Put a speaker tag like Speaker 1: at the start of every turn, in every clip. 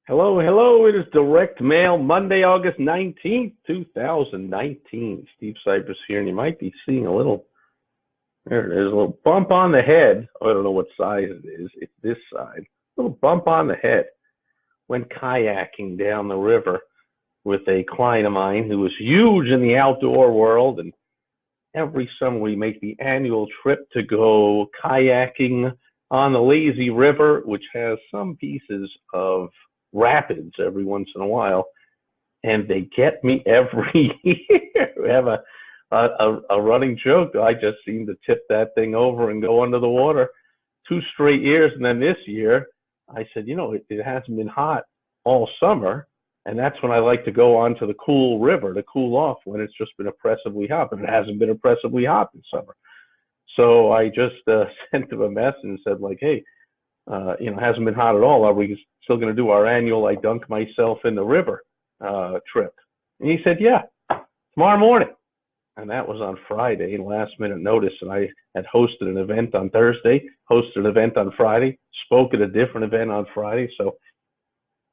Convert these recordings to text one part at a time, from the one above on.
Speaker 1: Hello, hello. It is Direct Mail, Monday, August 19th, 2019. Steve Sipress here, and you might be seeing there it is, a little bump on the head. I don't know what size it is. It's this side. A little bump on the head. Went kayaking down the river with a client of mine who was huge in the outdoor world, and every summer we make the annual trip to go kayaking on the lazy river, which has some pieces of rapids every once in a while, and they get me every year. We have a running joke. I just seem to tip that thing over and go under the water 2 straight years, and then this year I said, it hasn't been hot all summer, and that's when I like to go onto the cool river to cool off when it's just been oppressively hot, but it hasn't been oppressively hot this summer. So I just sent him a message and said, hey, it hasn't been hot at all. Are we still going to do our annual I dunk myself in the river trip? And he said, yeah, tomorrow morning. And that was on Friday, last minute notice. And I had hosted an event on Thursday, hosted an event on Friday, spoke at a different event on Friday. So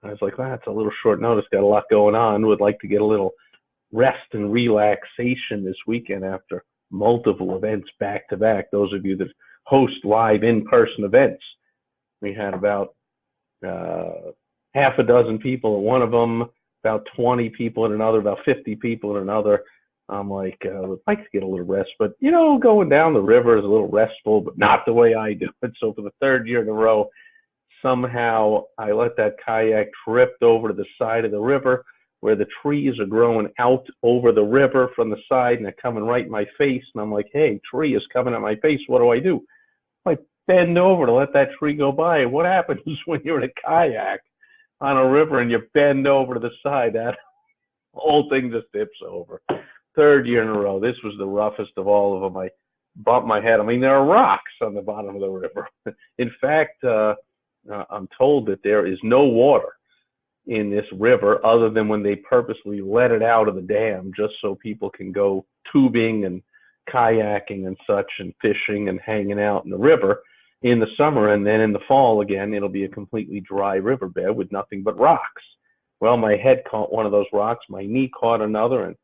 Speaker 1: I was like, that's a little short notice. Got a lot going on. Would like to get a little rest and relaxation this weekend after multiple events back to back. Those of you that host live in-person events, we had about half a dozen people at one of them, about 20 people in another, about 50 people in another. I'm like, would like to get a little rest, but going down the river is a little restful, but not the way I do it. So for the third year in a row, somehow I let that kayak drift over to the side of the river where the trees are growing out over the river from the side, and they're coming right in my face. And I'm like, hey, tree is coming at my face. What do? I bend over to let that tree go by. What happens when you're in a kayak on a river and you bend over to the side? That whole thing just tips over. Third year in a row. This was the roughest of all of them. I bumped my head. I mean, there are rocks on the bottom of the river. In fact, I'm told that there is no water in this river other than when they purposely let it out of the dam just so people can go tubing and kayaking and such and fishing and hanging out in the river in the summer. And then in the fall, again, it'll be a completely dry riverbed with nothing but rocks. Well, my head caught one of those rocks. My knee caught another, and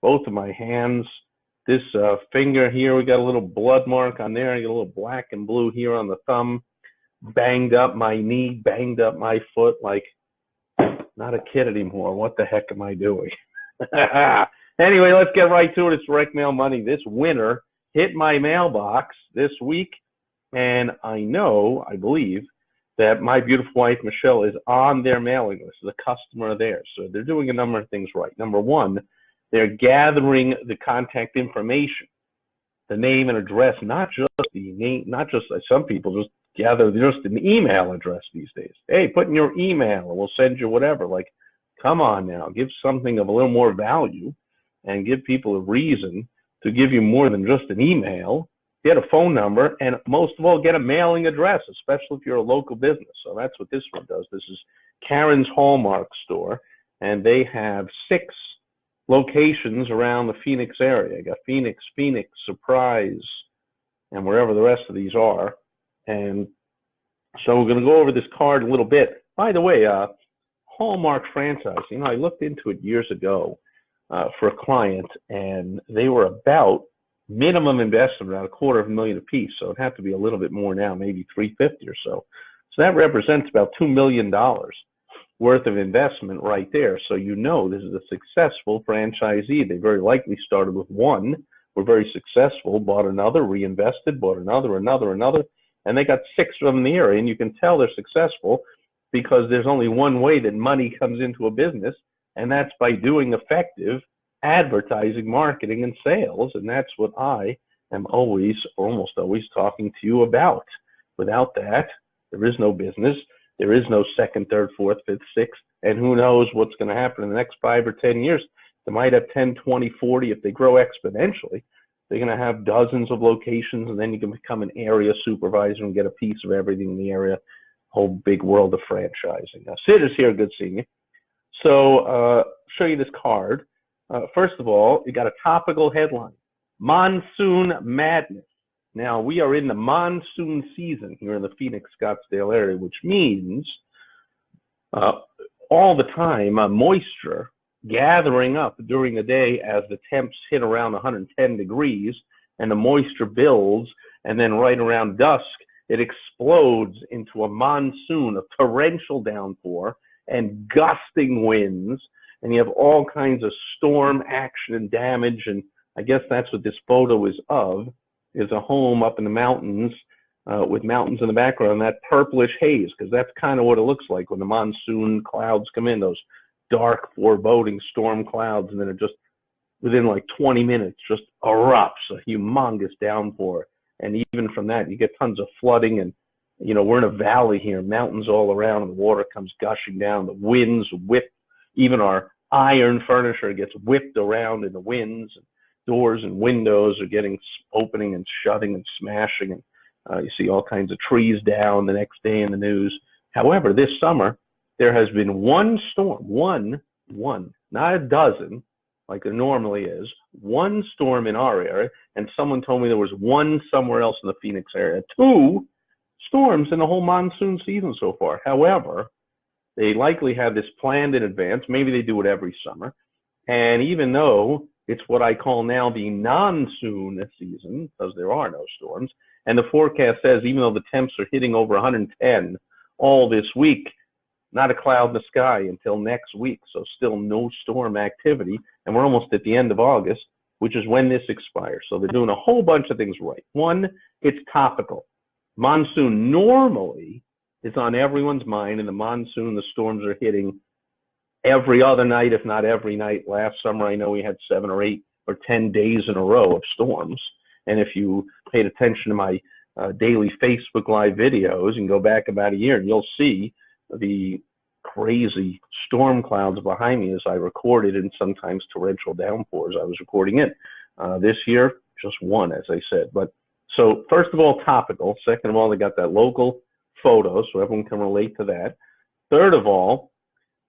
Speaker 1: both of my hands, this finger here, we got a little blood mark on there. I got a little black and blue here on the thumb. Banged up my knee, banged up my foot. Like, not a kid anymore. What the heck am I doing? Anyway, let's get right to it. It's Direct Mail Money. This winter hit my mailbox this week, and I believe, that my beautiful wife, Michelle, is on their mailing list, the customer there. So they're doing a number of things right. Number one, they're gathering the contact information, the name and address, not just the name, not just like some people just gather just an email address these days. Hey, put in your email and we'll send you whatever. Like, come on now, give something of a little more value and give people a reason to give you more than just an email. Get a phone number, and most of all, get a mailing address, especially if you're a local business. So that's what this one does. This is Karen's Hallmark store, and they have 6 locations around the Phoenix area. You got Phoenix, Surprise, and wherever the rest of these are. And so we're going to go over this card a little bit. By the way, Hallmark franchise, I looked into it years ago for a client, and they were about minimum investment around $250,000 apiece. So it'd have to be a little bit more now, maybe $350,000 or so. So that represents about $2 million worth of investment right there. So this is a successful franchisee. They very likely started with one, were very successful, bought another, reinvested, bought another, and they got 6 of them in the area. And you can tell they're successful because there's only one way that money comes into a business, and that's by doing effective advertising, marketing, and sales. And that's what I am almost always talking to you about. Without that, there is no business. There is no second, third, fourth, fifth, sixth, and who knows what's going to happen in the next 5 or 10 years. They might have 10, 20, 40. If they grow exponentially, they're going to have dozens of locations, and then you can become an area supervisor and get a piece of everything in the area. Whole big world of franchising. Now, Sid is here. Good seeing you. So show you this card. First of all, you got a topical headline, Monsoon Madness. Now, we are in the monsoon season here in the Phoenix, Scottsdale area, which means all the time moisture gathering up during the day as the temps hit around 110 degrees and the moisture builds, and then right around dusk it explodes into a monsoon of torrential downpour and gusting winds, and you have all kinds of storm action and damage. And I guess that's what this photo is of, is a home up in the mountains with mountains in the background, that purplish haze, because that's kind of what it looks like when the monsoon clouds come in, those dark, foreboding storm clouds, and then it just, within like 20 minutes, just erupts a humongous downpour. And even from that, you get tons of flooding. And, you know, we're in a valley here, mountains all around, and the water comes gushing down. The winds whip, even our iron furniture gets whipped around in the winds. And doors and windows are getting opening and shutting and smashing. And you see all kinds of trees down the next day in the news. However, this summer, there has been one storm, one, not a dozen, like there normally is, one storm in our area, and someone told me there was one somewhere else in the Phoenix area. 2 storms in the whole monsoon season so far. However, they likely have this planned in advance. Maybe they do it every summer. And even though it's what I call now the non-soon season, because there are no storms, and the forecast says even though the temps are hitting over 110 all this week, not a cloud in the sky until next week. So still no storm activity. And we're almost at the end of August, which is when this expires. So they're doing a whole bunch of things right. One, it's topical. Monsoon normally is on everyone's mind. In the monsoon, the storms are hitting every other night, if not every night. Last summer, I know we had 7 or 8 or 10 days in a row of storms. And if you paid attention to my daily Facebook Live videos and go back about a year, and you'll see the crazy storm clouds behind me as I recorded, and sometimes torrential downpours I was recording in. This year, just one, as I said. But so first of all, topical. Second of all, they got that local photo, so everyone can relate to that. Third of all,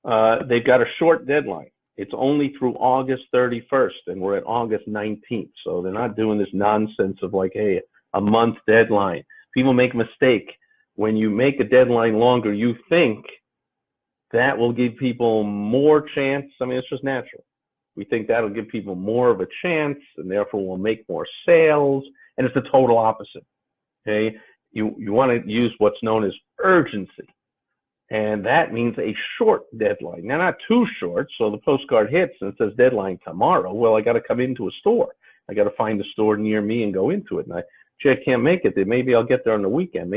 Speaker 1: they've got a short deadline. It's only through August 31st, and we're at August 19th. So they're not doing this nonsense of like, hey, a month deadline. People make a mistake. When you make a deadline longer, you think that will give people more chance. I mean, it's just natural. We think that'll give people more of a chance, and therefore will make more sales. And it's the total opposite. Okay, you want to use what's known as urgency, and that means a short deadline. Now, not too short. So the postcard hits and it says deadline tomorrow. Well, I got to come into a store. I got to find a store near me and go into it. And I can't make it. Then maybe I'll get there on the weekend.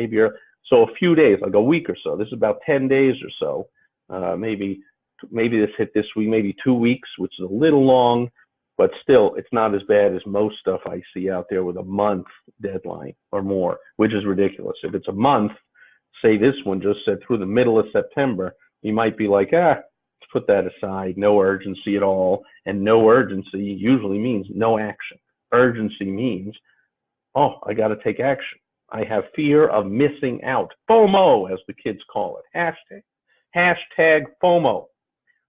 Speaker 1: So a few days, like a week or so. This is about 10 days or so. Maybe this hit this week, maybe 2 weeks, which is a little long, but still, it's not as bad as most stuff I see out there with a month deadline or more, which is ridiculous. If it's a month, say this one just said through the middle of September, you might be like, let's put that aside, no urgency at all. And no urgency usually means no action. Urgency means, I got to take action. I have fear of missing out. FOMO, as the kids call it. Hashtag FOMO.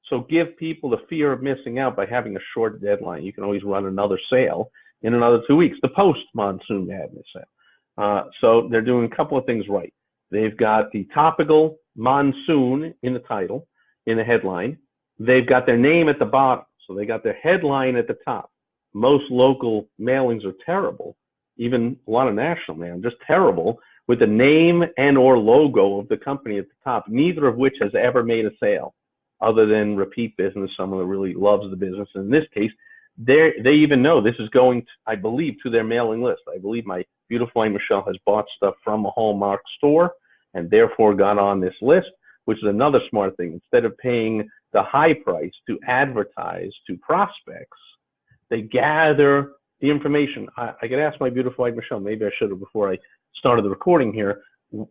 Speaker 1: So give people the fear of missing out by having a short deadline. You can always run another sale in another 2 weeks, the post-monsoon madness sale. So they're doing a couple of things right. They've got the topical monsoon in the title, in the headline. They've got their name at the bottom. So they got their headline at the top. Most local mailings are terrible. Even a lot of national mail, just terrible, with the name and or logo of the company at the top, neither of which has ever made a sale other than repeat business, someone that really loves the business. And in this case, they even know this is going, I believe, to their mailing list. I believe my beautiful wife, Michelle, has bought stuff from a Hallmark store and therefore got on this list, which is another smart thing. Instead of paying the high price to advertise to prospects, they gather the information. I could ask my beautiful wife, Michelle, maybe I should have before I started the recording here,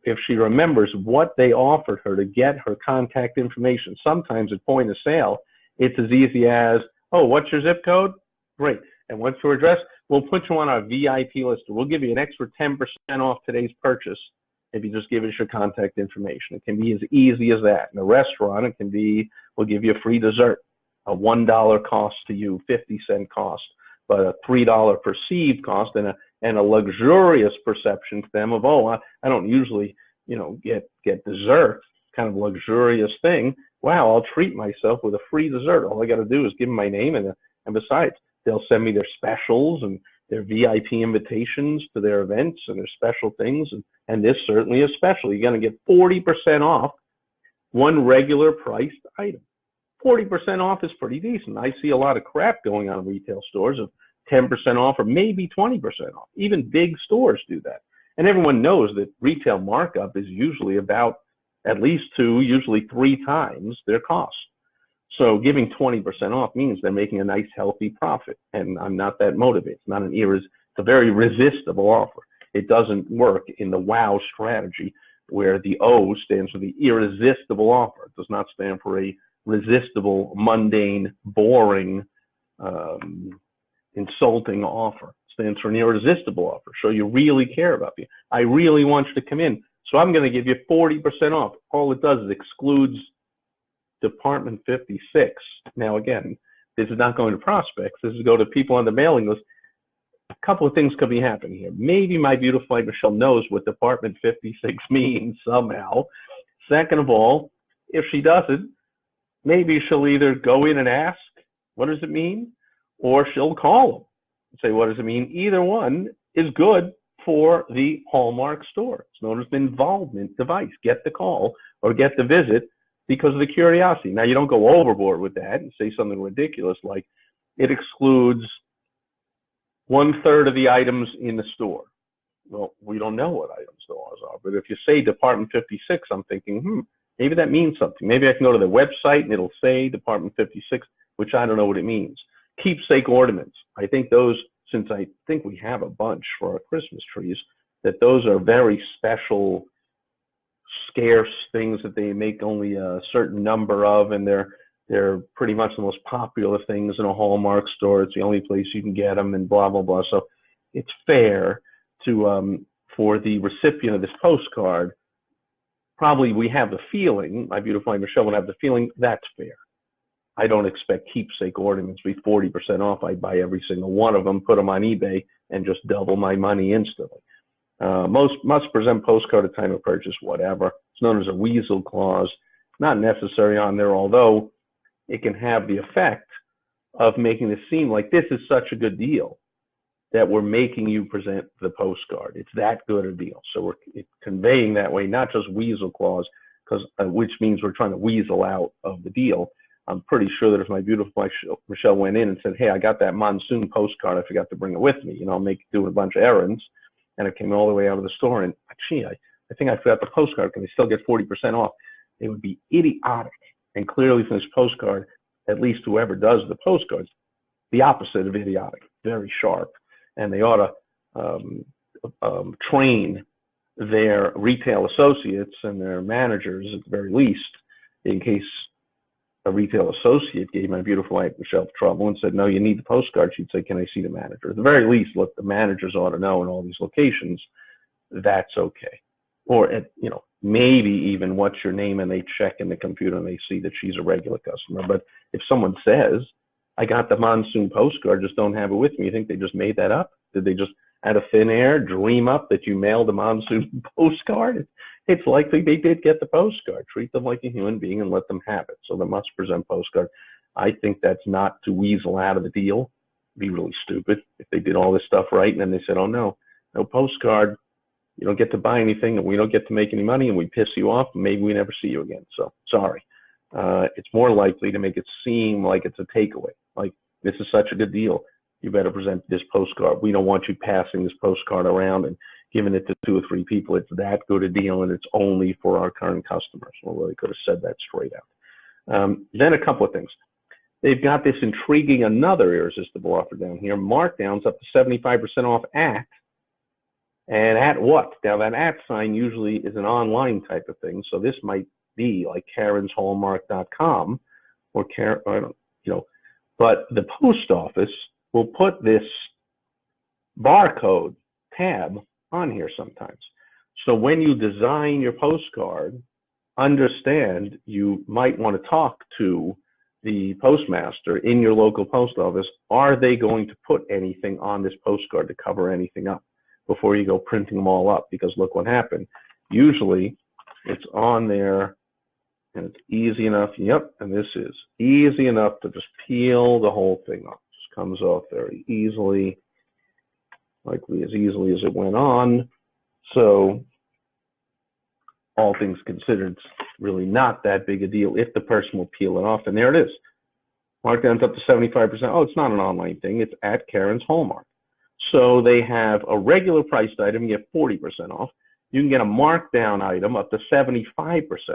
Speaker 1: if she remembers what they offered her to get her contact information. Sometimes at point of sale, it's as easy as, what's your zip code? Great. And what's your address? We'll put you on our VIP list. We'll give you an extra 10% off today's purchase if you just give us your contact information. It can be as easy as that. In a restaurant, it can be, we'll give you a free dessert, a $1 cost to you, 50-cent cost, but a $3 perceived cost and a luxurious perception to them of, I don't usually, get dessert. kind of luxurious thing. Wow, I'll treat myself with a free dessert. All I got to do is give them my name, and besides, they'll send me their specials and their VIP invitations to their events and their special things. And this certainly is special. You're going to get 40% off one regular priced item. 40% off is pretty decent. I see a lot of crap going on in retail stores of 10% off or maybe 20% off. Even big stores do that. And everyone knows that retail markup is usually about at least 2, usually 3 times their cost. So giving 20% off means they're making a nice, healthy profit. And I'm not that motivated. It's not it's a very resistible offer. It doesn't work in the WOW strategy where the O stands for the irresistible offer. It does not stand for a resistible, mundane, boring, insulting offer. It stands for an irresistible offer. So you really care about me. I really want you to come in. So I'm going to give you 40% off. All it does is excludes Department 56. Now, again, this is not going to prospects. This is going to people on the mailing list. A couple of things could be happening here. Maybe my beautiful wife, Michelle, knows what Department 56 means somehow. Second of all, if she doesn't, maybe she'll either go in and ask, what does it mean? Or she'll call them and say, what does it mean? Either one is good for the Hallmark store. It's known as an involvement device. Get the call or get the visit because of the curiosity. Now, you don't go overboard with that and say something ridiculous like it excludes 1/3 of the items in the store. Well, we don't know what items those are, but if you say Department 56, I'm thinking, maybe that means something. Maybe I can go to the website and it'll say Department 56, which I don't know what it means. Keepsake ornaments. I think those, since I think we have a bunch for our Christmas trees, that those are very special, scarce things that they make only a certain number of, and they're pretty much the most popular things in a Hallmark store. It's the only place you can get them, and blah blah blah. So it's fair to for the recipient of this postcard. Probably we have the feeling, my beautiful wife Michelle would have the feeling that's fair. I don't expect keepsake ornaments to be 40% off. I'd buy every single one of them, put them on eBay, and just double my money instantly. Most must present postcard at time of purchase, whatever. It's known as a weasel clause. Not necessary on there, although it can have the effect of making it seem like this is such a good deal that we're making you present the postcard. It's that good a deal. So we're conveying that way, not just weasel clause, which means we're trying to weasel out of the deal. I'm pretty sure that if my beautiful wife Michelle went in and said, hey, I got that monsoon postcard, I forgot to bring it with me, doing a bunch of errands, and it came all the way out of the store, and gee, I think I forgot the postcard, can they still get 40% off? It would be idiotic. And clearly from this postcard, at least whoever does the postcards, the opposite of idiotic, very sharp. And they ought to train their retail associates and their managers at the very least, in case a retail associate gave my beautiful wife Michelle trouble and said, no, you need the postcard. She'd say, can I see the manager? At the very least, look, the managers ought to know in all these locations, that's okay. Or, maybe even what's your name, and they check in the computer and they see that she's a regular customer. But if someone says, I got the monsoon postcard, just don't have it with me, you think they just made that up? Did they just, out of thin air, dream up that you mailed a monsoon postcard? It's likely they did get the postcard. Treat them like a human being and let them have it. So the must present postcard. I think that's not to weasel out of the deal. It'd be really stupid if they did all this stuff right and then they said, oh no postcard. You don't get to buy anything, and we don't get to make any money, and we piss you off, and maybe we never see you again. So sorry. It's more likely to make it seem like it's a takeaway. Like, this is such a good deal. You better present this postcard. We don't want you passing this postcard around and giving it to 2 or 3 people. It's that good a deal, and it's only for our current customers. Well, they could have said that straight out. Then a couple of things. They've got this intriguing, another irresistible offer down here. Markdowns up to 75% off at. And at what? Now, that at sign usually is an online type of thing. So this might be like KarensHallmark.com or but the post office will put this barcode tab on here sometimes. So when you design your postcard, understand you might want to talk to the postmaster in your local post office. Are they going to put anything on this postcard to cover anything up before you go printing them all up? Because look what happened. Usually it's on there And it's easy enough. Yep, and this is easy enough to just peel the whole thing off. Just comes off very easily, likely as easily as it went on. So all things considered, it's really not that big a deal if the person will peel it off. And there it is. Markdown's up to 75%. Oh, it's not an online thing. It's at Karen's Hallmark. So they have a regular priced item, you get 40% off. You can get a markdown item up to 75%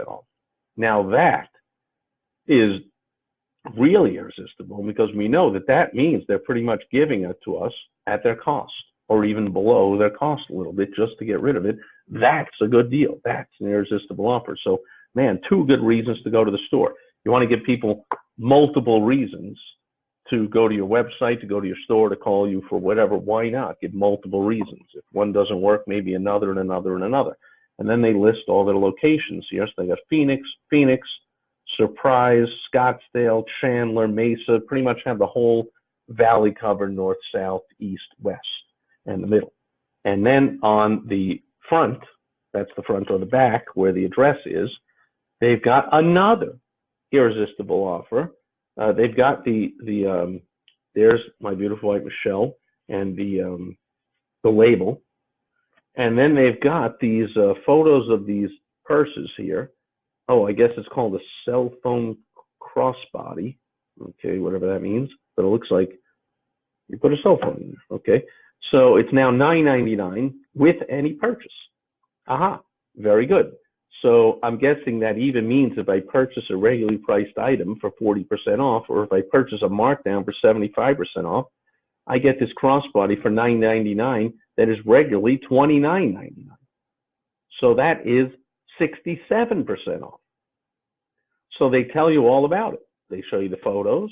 Speaker 1: off. Now that is really irresistible because we know that that means they're pretty much giving it to us at their cost or even below their cost a little bit just to get rid of it. That's a good deal. That's an irresistible offer. So, man, 2 good reasons to go to the store. You want to give people multiple reasons to go to your website, to go to your store, to call you for whatever. Why not? Give multiple reasons. If one doesn't work, maybe another and another and another. And then they list all their locations here. So they got Phoenix, Surprise, Scottsdale, Chandler, Mesa, pretty much have the whole valley covered, north, south, east, west, and the middle. And then on the front, that's the front or the back where the address is, they've got another irresistible offer. They've got there's My Beautiful Wife Michelle and the label. And then they've got these photos of these purses here. Oh, I guess it's called a cell phone crossbody. Okay, whatever that means. But it looks like you put a cell phone in there. Okay, so it's now $9.99 with any purchase. Aha, very good. So I'm guessing that even means if I purchase a regularly priced item for 40% off, or if I purchase a markdown for 75% off, I get this crossbody for $9.99 that is regularly $29.99. So that is 67% off. So they tell you all about it. They show you the photos.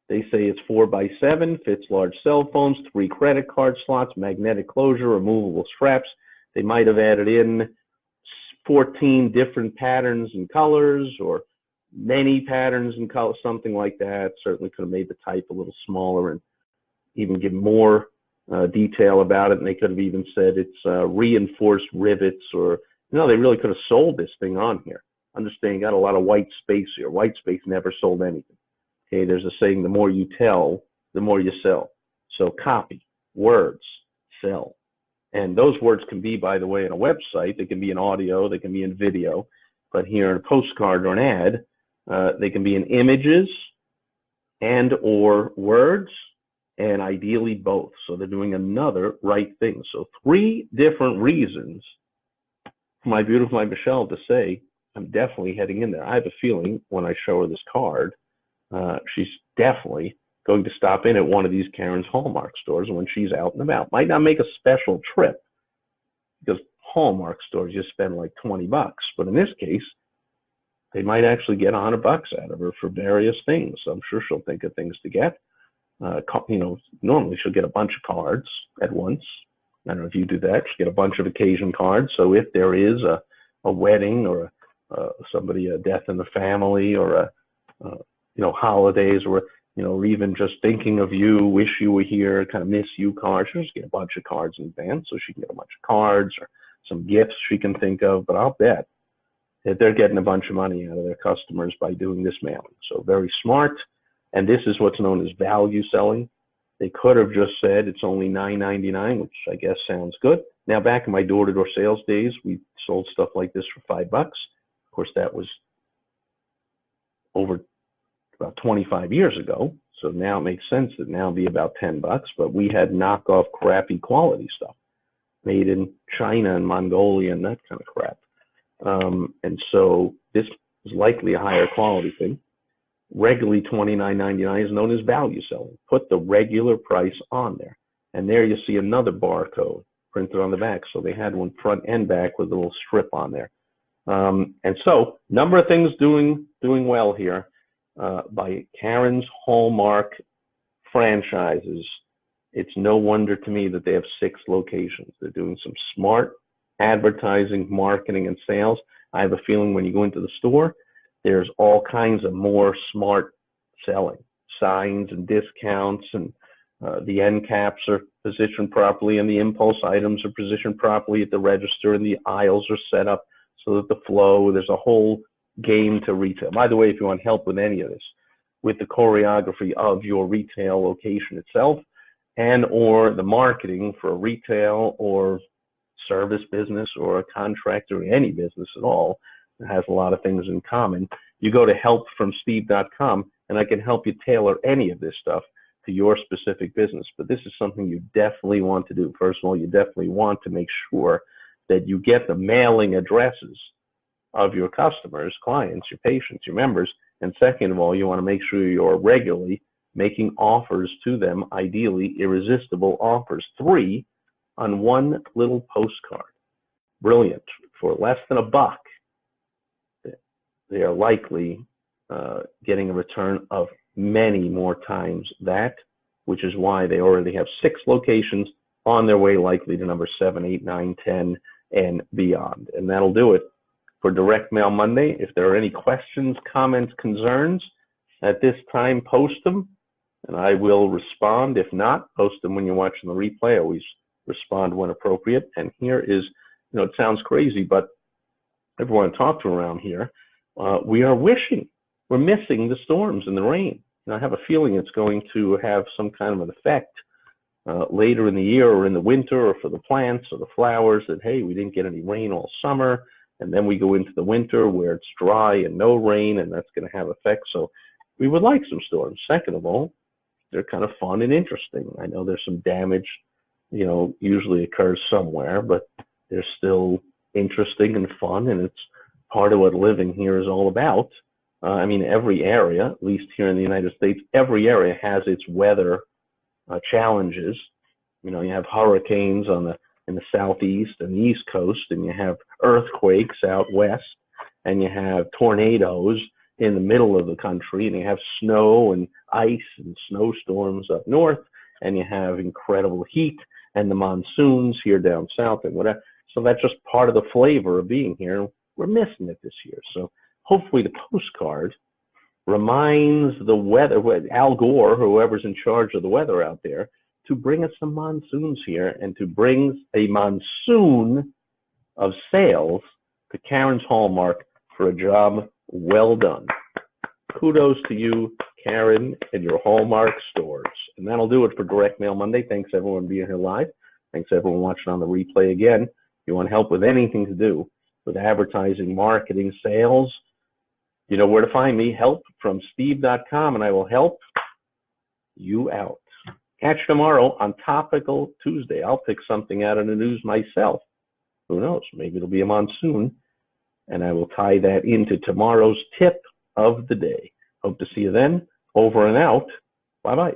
Speaker 1: They say it's 4x7, fits large cell phones, 3 credit card slots, magnetic closure, removable straps. They might have added in 14 different patterns and colors, or many patterns and colors, something like that. Certainly could have made the type a little smaller and even give more detail about it. And they could have even said it's reinforced rivets, or, they really could have sold this thing on here. Understand, you got a lot of white space here. White space never sold anything. Okay, there's a saying, the more you tell, the more you sell. So copy, words, sell. And those words can be, by the way, in a website. They can be in audio, they can be in video. But here in a postcard or an ad, they can be in images and or words, and ideally both. So they're doing another right thing. So 3 different reasons for My Beautiful Wife Michelle to say, I'm definitely heading in there. I have a feeling when I show her this card, she's definitely going to stop in at one of these Karen's Hallmark stores when she's out and about. Might not make a special trip because Hallmark stores just spend like $20, but in this case, they might actually get $100 out of her for various things. So I'm sure she'll think of things to get. Normally she'll get a bunch of cards at once. I don't know if you do that. She'll get a bunch of occasion cards. So if there is a wedding or a death in the family, or holidays, or or even just thinking of you, wish you were here, kind of miss you cards, she'll just get a bunch of cards in advance, so she can get a bunch of cards or some gifts she can think of. But I'll bet that they're getting a bunch of money out of their customers by doing this mailing. So very smart. And this is what's known as value selling. They could have just said it's only $9.99, which I guess sounds good. Now, back in my door-to-door sales days, we sold stuff like this for $5. Of course, that was over about 25 years ago. So now it makes sense that now it'd be about $10, but we had knockoff crappy quality stuff made in China and Mongolia and that kind of crap. And so this is likely a higher quality thing. Regularly $29.99 is known as value selling. Put the regular price on there. And there you see another barcode printed on the back. So they had one front and back with a little strip on there. And so number of things doing well here by Karen's Hallmark franchises. It's no wonder to me that they have 6 locations. They're doing some smart advertising, marketing, and sales. I have a feeling when you go into the store, there's all kinds of more smart selling, signs and discounts, and the end caps are positioned properly, and the impulse items are positioned properly at the register, and the aisles are set up so that the flow, there's a whole game to retail. By the way, if you want help with any of this, with the choreography of your retail location itself and or the marketing for a retail or service business or a contractor, any business at all, it has a lot of things in common. You go to helpfromsteve.com and I can help you tailor any of this stuff to your specific business. But this is something you definitely want to do. First of all, you definitely want to make sure that you get the mailing addresses of your customers, clients, your patients, your members. And second of all, you want to make sure you're regularly making offers to them, ideally irresistible offers. 3 on one little postcard. Brilliant. For less than $1, they are likely getting a return of many more times that, which is why they already have 6 locations on their way likely to number 7, 8, 9, 10, and beyond. And that'll do it for Direct Mail Monday. If there are any questions, comments, concerns at this time, post them and I will respond. If not, post them when you're watching the replay. I always respond when appropriate. And here is, it sounds crazy, but everyone I talk to around here, we are wishing, we're missing the storms and the rain. And I have a feeling it's going to have some kind of an effect later in the year or in the winter or for the plants or the flowers that, hey, we didn't get any rain all summer. And then we go into the winter where it's dry and no rain, and that's going to have effects. So we would like some storms. Second of all, they're kind of fun and interesting. I know there's some damage, usually occurs somewhere, but they're still interesting and fun, and it's part of what living here is all about. Every area, at least here in the United States, every area has its weather challenges. You have hurricanes in the southeast and the east coast, and you have earthquakes out west, and you have tornadoes in the middle of the country, and you have snow and ice and snowstorms up north, and you have incredible heat and the monsoons here down south and whatever. So that's just part of the flavor of being here. We're missing it this year. So hopefully the postcard reminds the weather, Al Gore, whoever's in charge of the weather out there, to bring us some monsoons here and to bring a monsoon of sales to Karen's Hallmark for a job well done. Kudos to you, Karen, and your Hallmark stores. And that'll do it for Direct Mail Monday. Thanks everyone being here live. Thanks everyone watching on the replay again. If you want help with anything to do with advertising, marketing, sales, you know where to find me, helpfromsteve.com, and I will help you out. Catch tomorrow on Topical Tuesday. I'll pick something out of the news myself. Who knows? Maybe it'll be a monsoon, and I will tie that into tomorrow's tip of the day. Hope to see you then. Over and out. Bye-bye.